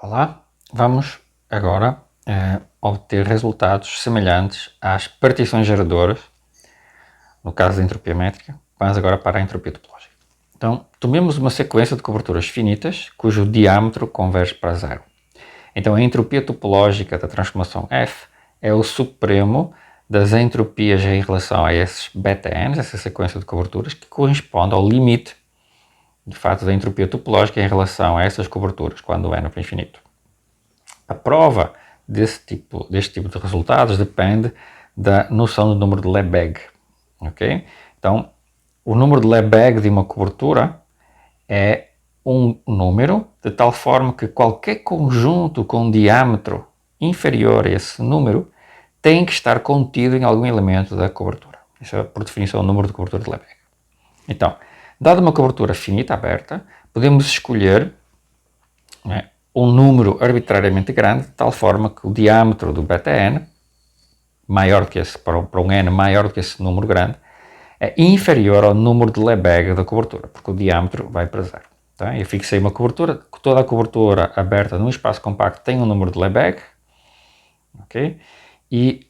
Olá, vamos agora obter resultados semelhantes às partições geradoras, no caso da entropia métrica, mas agora para a entropia topológica. Então, tomemos uma sequência de coberturas finitas cujo diâmetro converge para zero. Então, a entropia topológica da transformação F é o supremo das entropias em relação a esses beta-n's, essa sequência de coberturas, que corresponde ao limite, de fato, da entropia topológica em relação a essas coberturas, quando o n é para infinito. A prova deste tipo de resultados depende da noção do número de Lebesgue. Okay? Então, o número de Lebesgue de uma cobertura é um número de tal forma que qualquer conjunto com diâmetro inferior a esse número tem que estar contido em algum elemento da cobertura. Isso é, por definição, o número de cobertura de Lebesgue. Então, dada uma cobertura finita aberta, podemos escolher um número arbitrariamente grande, de tal forma que o diâmetro do beta-n, maior do que esse, para um n maior do que esse número grande, é inferior ao número de Lebesgue da cobertura, porque o diâmetro vai para zero. Tá? Eu fixei uma cobertura, toda a cobertura aberta num espaço compacto tem um número de Lebesgue, okay? E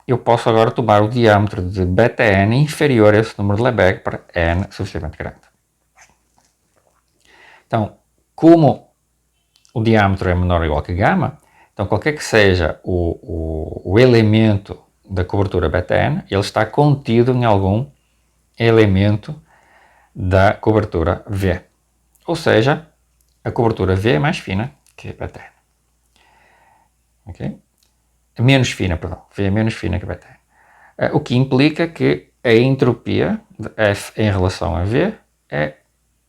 eu posso agora tomar o diâmetro de beta-n inferior a esse número de Lebesgue para n suficientemente grande. Então, como o diâmetro é menor ou igual que γ, então qualquer que seja o elemento da cobertura beta-n, ele está contido em algum elemento da cobertura V. Ou seja, a cobertura V é mais fina que beta-n. Okay? Menos fina, perdão. V é menos fina que beta-n. O que implica que a entropia de F em relação a V é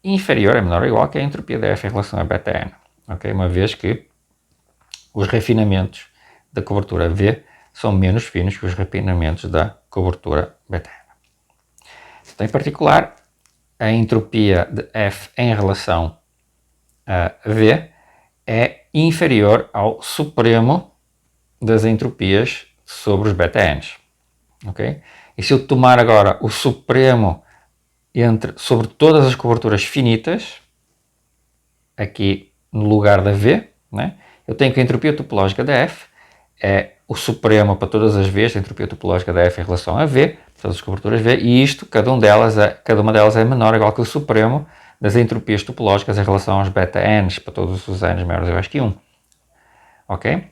inferior, é menor ou igual que a entropia de F em relação a beta-n. Okay? Uma vez que os refinamentos da cobertura V são menos finos que os refinamentos da cobertura beta-n. Então, em particular, a entropia de F em relação a V é inferior ao supremo das entropias sobre os beta-n's. Okay? E se eu tomar agora o supremo sobre todas as coberturas finitas, aqui no lugar da V, né? Eu tenho que a entropia topológica da F é o supremo para todas as V's, a entropia topológica da F em relação a V, todas as coberturas V, e isto, cada uma delas é menor ou igual que o supremo das entropias topológicas em relação aos beta-n's, para todos os n's maiores ou iguais que 1. Ok?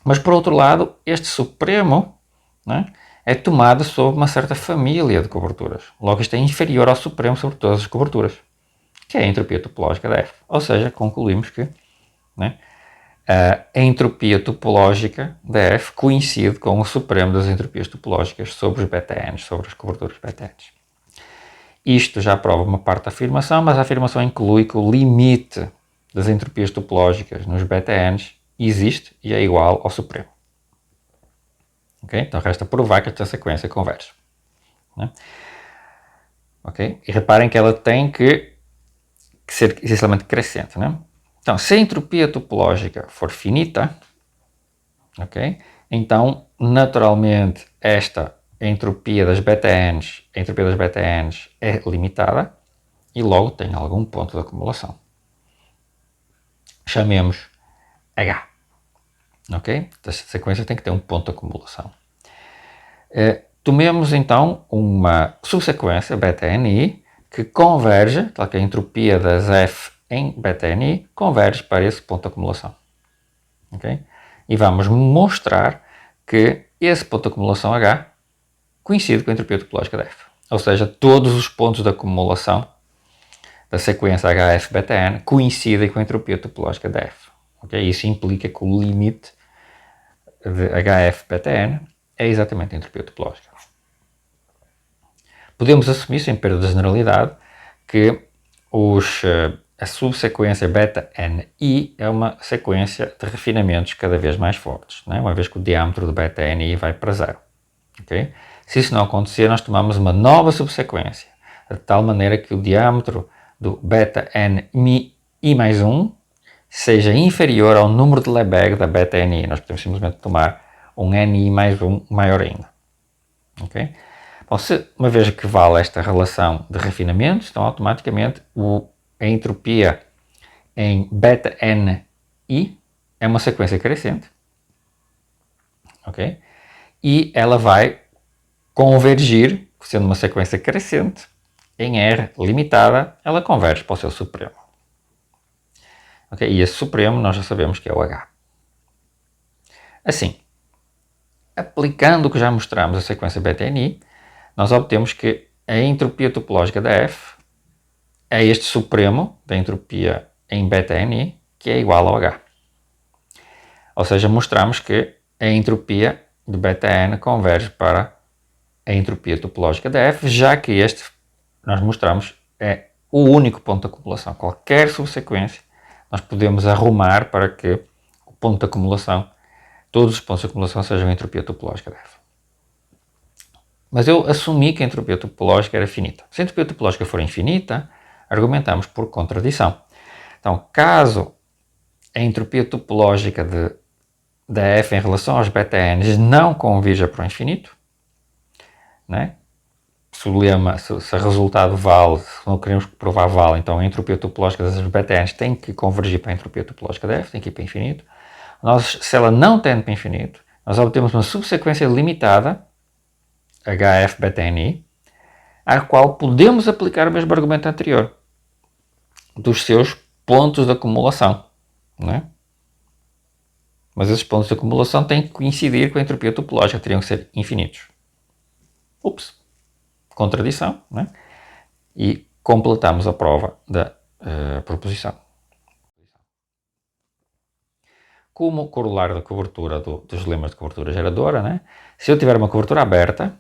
Mas, por outro lado, este supremo, né, é tomado sobre uma certa família de coberturas. Logo, isto é inferior ao supremo sobre todas as coberturas, que é a entropia topológica da F. Ou seja, concluímos que, né, a entropia topológica da F coincide com o supremo das entropias topológicas sobre os beta-n's, sobre as coberturas beta-n's. Isto já prova uma parte da afirmação, mas a afirmação inclui que o limite das entropias topológicas nos beta-n's existe e é igual ao supremo. Okay? Então resta provar que esta sequência converge. Né? Okay? E reparem que ela tem que ser essencialmente crescente. Né? Então, se a entropia topológica for finita, okay, então, naturalmente, esta entropia das beta-n's, é limitada e logo tem algum ponto de acumulação. Chamemos H. Okay? Esta sequência tem que ter um ponto de acumulação. Tomemos, então, uma subsequência beta-ni que converge, tal que a entropia das F em beta-ni converge para esse ponto de acumulação. Okay? E vamos mostrar que esse ponto de acumulação H coincide com a entropia topológica da F. Ou seja, todos os pontos de acumulação da sequência HF beta-n coincidem com a entropia topológica da F. Okay? Isso implica que o limite de HF beta-n é exatamente a entropia topológica. Podemos assumir, sem perda de generalidade, que a subsequência beta-ni é uma sequência de refinamentos cada vez mais fortes, né? Uma vez que o diâmetro do beta-ni vai para zero. Okay? Se isso não acontecer, nós tomamos uma nova subsequência, de tal maneira que o diâmetro do beta-ni mais 1 seja inferior ao número de Lebesgue da beta-ni. Nós podemos simplesmente tomar um ni mais 1 maior ainda. Okay? Bom, uma vez que vale esta relação de refinamentos, então automaticamente a entropia em beta-ni I é uma sequência crescente, ok? E ela vai convergir, sendo uma sequência crescente, em R limitada, ela converge para o seu supremo. Okay? E esse supremo nós já sabemos que é o H. Assim, aplicando o que já mostramos a sequência BTNI, nós obtemos que a entropia topológica da F é este supremo da entropia em BTNI, que é igual ao H. Ou seja, mostramos que a entropia de BTN converge para a entropia topológica da F, já que este, nós mostramos, é o único ponto de acumulação. Qualquer subsequência, nós podemos arrumar para que o ponto de acumulação, todos os pontos de acumulação sejam a entropia topológica da F. Mas eu assumi que a entropia topológica era finita. Se a entropia topológica for infinita, argumentamos por contradição. Então, caso a entropia topológica da F em relação aos BTNs não convirja para o infinito, né? Se o lema, se o resultado vale, se não queremos provar vale, então a entropia topológica das BTNs tem que convergir para a entropia topológica da F, tem que ir para infinito. Se ela não tende para infinito, nós obtemos uma subsequência limitada, HF-BTNI, à qual podemos aplicar o mesmo argumento anterior, dos seus pontos de acumulação, né? Mas esses pontos de acumulação têm que coincidir com a entropia topológica, teriam que ser infinitos. Ups, contradição, né? E completamos a prova da proposição. Como corolário da cobertura dos lemas de cobertura geradora, né? Se eu tiver uma cobertura aberta,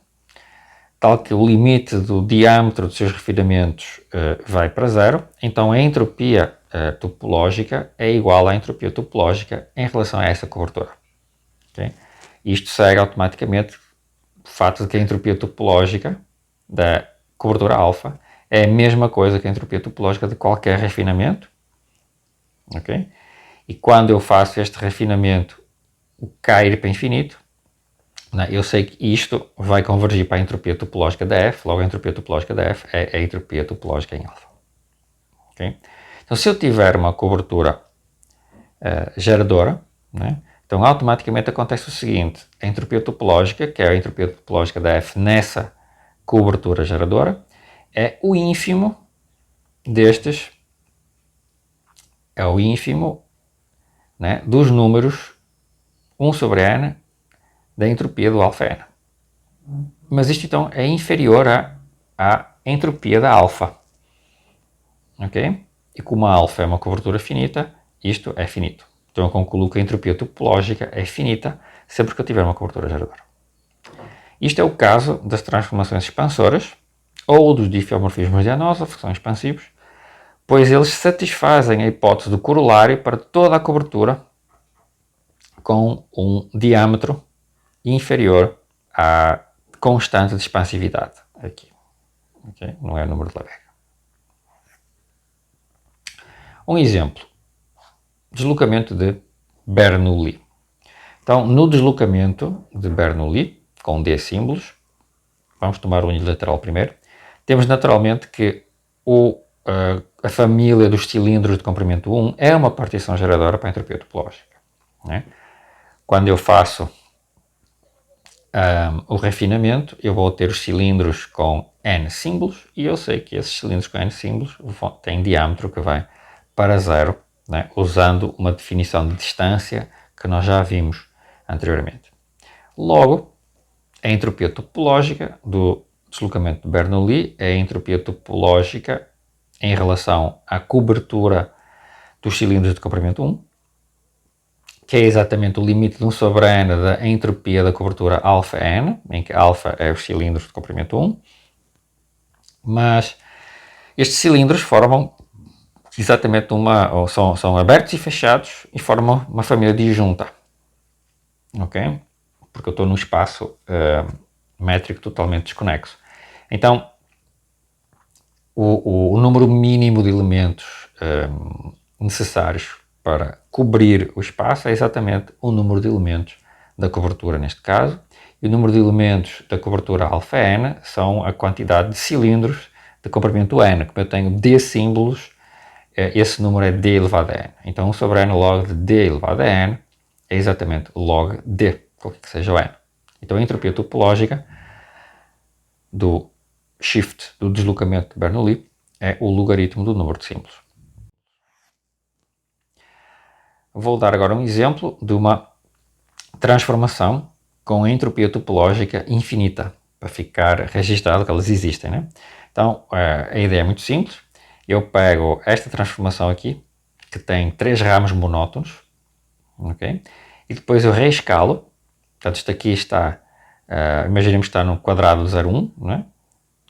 tal que o limite do diâmetro dos seus refinamentos vai para zero, então a entropia topológica é igual à entropia topológica em relação a essa cobertura. Okay? Isto segue automaticamente o fato de que a entropia topológica da cobertura alfa é a mesma coisa que a entropia topológica de qualquer refinamento. Okay? E quando eu faço este refinamento cair para infinito, eu sei que isto vai convergir para a entropia topológica da F, logo a entropia topológica da F é a entropia topológica em alfa. Okay? Então, se eu tiver uma cobertura geradora, né, então automaticamente acontece o seguinte: a entropia topológica, que é a entropia topológica da F nessa cobertura geradora, é o ínfimo destes, é o ínfimo, né, dos números 1 sobre n da entropia do alfa n. Mas isto então é inferior à entropia da alfa. Ok? E como a alfa é uma cobertura finita, isto é finito. Então eu concluo que a entropia topológica é finita sempre que eu tiver uma cobertura geradora. Isto é o caso das transformações expansoras ou dos diffeomorfismos de Anosov, que são expansivos, pois eles satisfazem a hipótese do corolário para toda a cobertura com um diâmetro inferior à constante de expansividade. Aqui. Okay? Não é o número de Lebesgue. Um exemplo. Deslocamento de Bernoulli. Então, no deslocamento de Bernoulli, com D símbolos, vamos tomar o unilateral primeiro, temos naturalmente que a família dos cilindros de comprimento 1 é uma partição geradora para a entropia topológica. Né? Quando eu faço o refinamento, eu vou ter os cilindros com N símbolos e eu sei que esses cilindros com N símbolos têm diâmetro que vai para zero, né? Usando uma definição de distância que nós já vimos anteriormente. Logo, a entropia topológica do deslocamento de Bernoulli é a entropia topológica em relação à cobertura dos cilindros de comprimento 1, que é exatamente o limite de 1 sobre n da entropia da cobertura alfa n, em que alfa é os cilindros de comprimento 1, mas estes cilindros formam exatamente são abertos e fechados e formam uma família disjunta, ok? Porque eu estou num espaço métrico totalmente desconexo. Então, o número mínimo de elementos necessários para cobrir o espaço é exatamente o número de elementos da cobertura neste caso, e o número de elementos da cobertura alfa n são a quantidade de cilindros de comprimento n. Como eu tenho D símbolos, esse número é d elevado a n. Então 1 sobre n log de d elevado a n é exatamente log d, qualquer que seja o n. Então a entropia topológica do shift, do deslocamento de Bernoulli, é o logaritmo do número de símbolos. Vou dar agora um exemplo de uma transformação com a entropia topológica infinita, para ficar registado que elas existem, né? Então, a ideia é muito simples. Eu pego esta transformação aqui, que tem 3 ramos monótonos, ok? E depois eu reescalo. Portanto, isto aqui está, imaginemos que está no quadrado 0,1, né?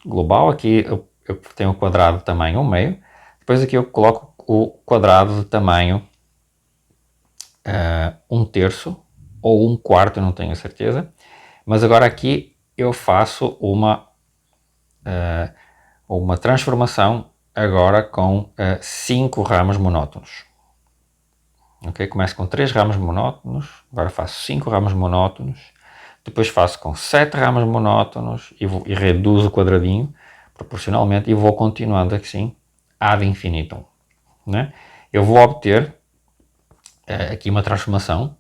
Global. Aqui eu tenho o quadrado de tamanho 1/2. Depois aqui eu coloco o quadrado de tamanho 1/3 ou 1/4, eu não tenho a certeza. Mas agora aqui eu faço uma transformação agora com 5 ramos monótonos. Okay? Começo com 3 ramos monótonos, agora faço 5 ramos monótonos, depois faço com 7 ramos monótonos e reduzo o quadradinho proporcionalmente e vou continuando assim ad infinitum. Né? Eu vou obter aqui uma transformação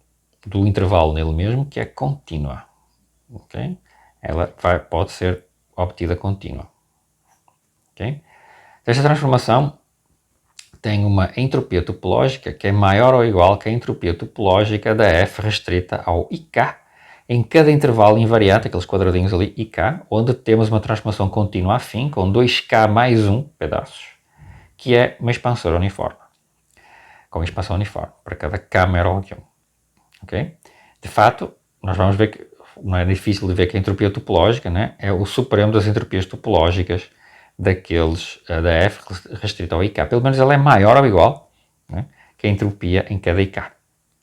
do intervalo nele mesmo que é contínua. Okay? Ela pode ser obtida contínua. Okay? Esta transformação tem uma entropia topológica que é maior ou igual que a entropia topológica da f restrita ao ik em cada intervalo invariante, aqueles quadradinhos ali, ik, onde temos uma transformação contínua afim com 2k mais 1 pedaços, que é uma expansão uniforme, com expansão uniforme para cada k maior que 1. Okay? De fato, nós vamos ver que não é difícil de ver que a entropia topológica, né, é o supremo das entropias topológicas daqueles da f restrita ao ik. Pelo menos ela é maior ou igual, né, que a entropia em cada ik.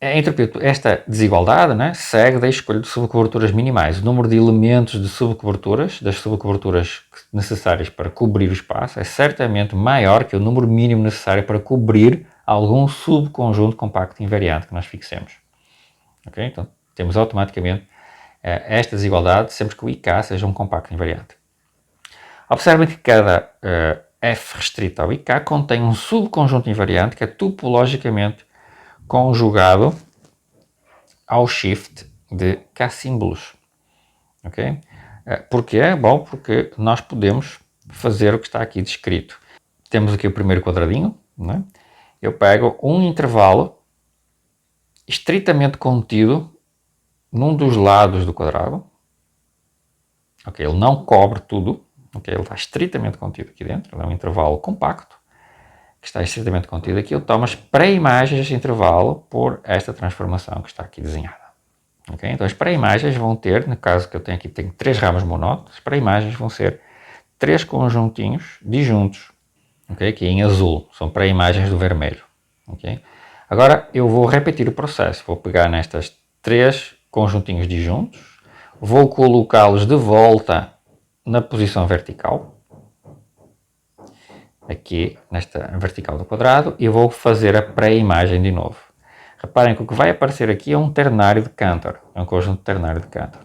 A entropia, esta desigualdade, né, segue da escolha de subcoberturas minimais. O número de elementos de subcoberturas, das subcoberturas necessárias para cobrir o espaço, é certamente maior que o número mínimo necessário para cobrir algum subconjunto compacto invariante que nós fixemos. Okay? Então, temos automaticamente esta desigualdade sempre que o ik seja um compacto invariante. Observem que cada f restrito ao ik contém um subconjunto invariante que é topologicamente conjugado ao shift de k símbolos. Okay? Porquê? Bom, porque nós podemos fazer o que está aqui descrito. Temos aqui o primeiro quadradinho, né? Eu pego um intervalo estritamente contido num dos lados do quadrado. Okay? Ele não cobre tudo. Okay? Ele está estritamente contido aqui dentro. Ele é um intervalo compacto que está estritamente contido aqui. Eu tomo as pré-imagens deste intervalo por esta transformação que está aqui desenhada. Okay? Então as pré-imagens vão ter, no caso que eu tenho aqui, tenho 3 ramos monótonos, as pré-imagens vão ser 3 conjuntinhos disjuntos, okay? Aqui em azul, são pré-imagens do vermelho. Okay? Agora eu vou repetir o processo, vou pegar nestas 3 conjuntinhos disjuntos, vou colocá-los de volta na posição vertical, aqui nesta vertical do quadrado, e vou fazer a pré-imagem de novo. Reparem que o que vai aparecer aqui é um ternário de Cantor, é um conjunto ternário de Cantor,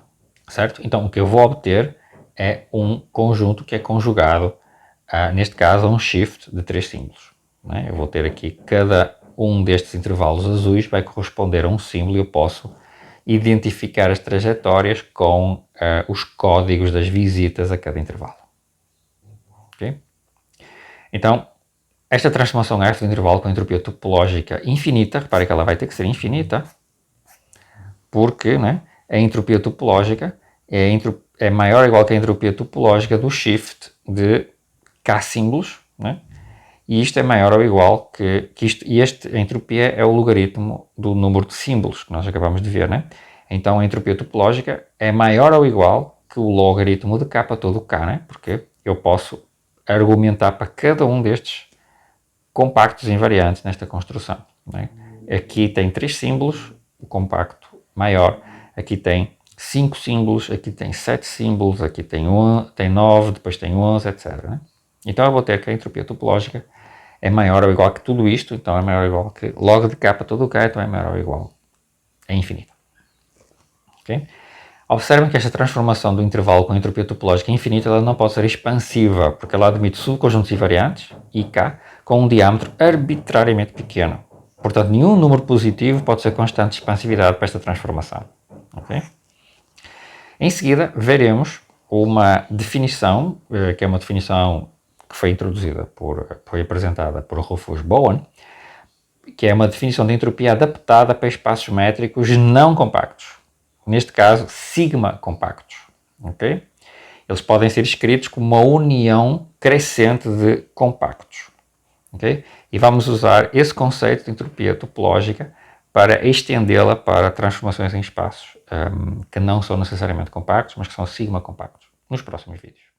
certo? Então o que eu vou obter é um conjunto que é conjugado, neste caso, a um shift de 3 símbolos. Né? Eu vou ter aqui cada um destes intervalos azuis vai corresponder a um símbolo e eu posso identificar as trajetórias com os códigos das visitas a cada intervalo. Okay? Então, esta transformação f do intervalo com entropia topológica infinita, repare que ela vai ter que ser infinita, porque, né, a entropia topológica é maior ou igual que a entropia topológica do shift de k símbolos, né? E isto é maior ou igual que a entropia é o logaritmo do número de símbolos que nós acabamos de ver, né? Então a entropia topológica é maior ou igual que o logaritmo de k para todo k, né? Porque eu posso argumentar para cada um destes compactos invariantes nesta construção. Né? Aqui tem 3 símbolos, o compacto maior, aqui tem 5 símbolos, aqui tem 7 símbolos, aqui tem 9, depois tem 11, etc. Né? Então eu vou ter que a entropia topológica é maior ou igual que tudo isto, então é maior ou igual que log de k para todo k, então é maior ou igual a infinito. Okay? Observem que esta transformação do intervalo com entropia topológica infinita ela não pode ser expansiva, porque ela admite subconjuntos invariantes, ik, com um diâmetro arbitrariamente pequeno. Portanto, nenhum número positivo pode ser constante de expansividade para esta transformação. Okay? Em seguida, veremos uma definição, que é uma definição que foi introduzida, foi apresentada por Rufus Bowen, que é uma definição de entropia adaptada para espaços métricos não compactos. Neste caso, sigma compactos. Okay? Eles podem ser escritos como uma união crescente de compactos. Okay? E vamos usar esse conceito de entropia topológica para estendê-la para transformações em espaços que não são necessariamente compactos, mas que são sigma compactos, nos próximos vídeos.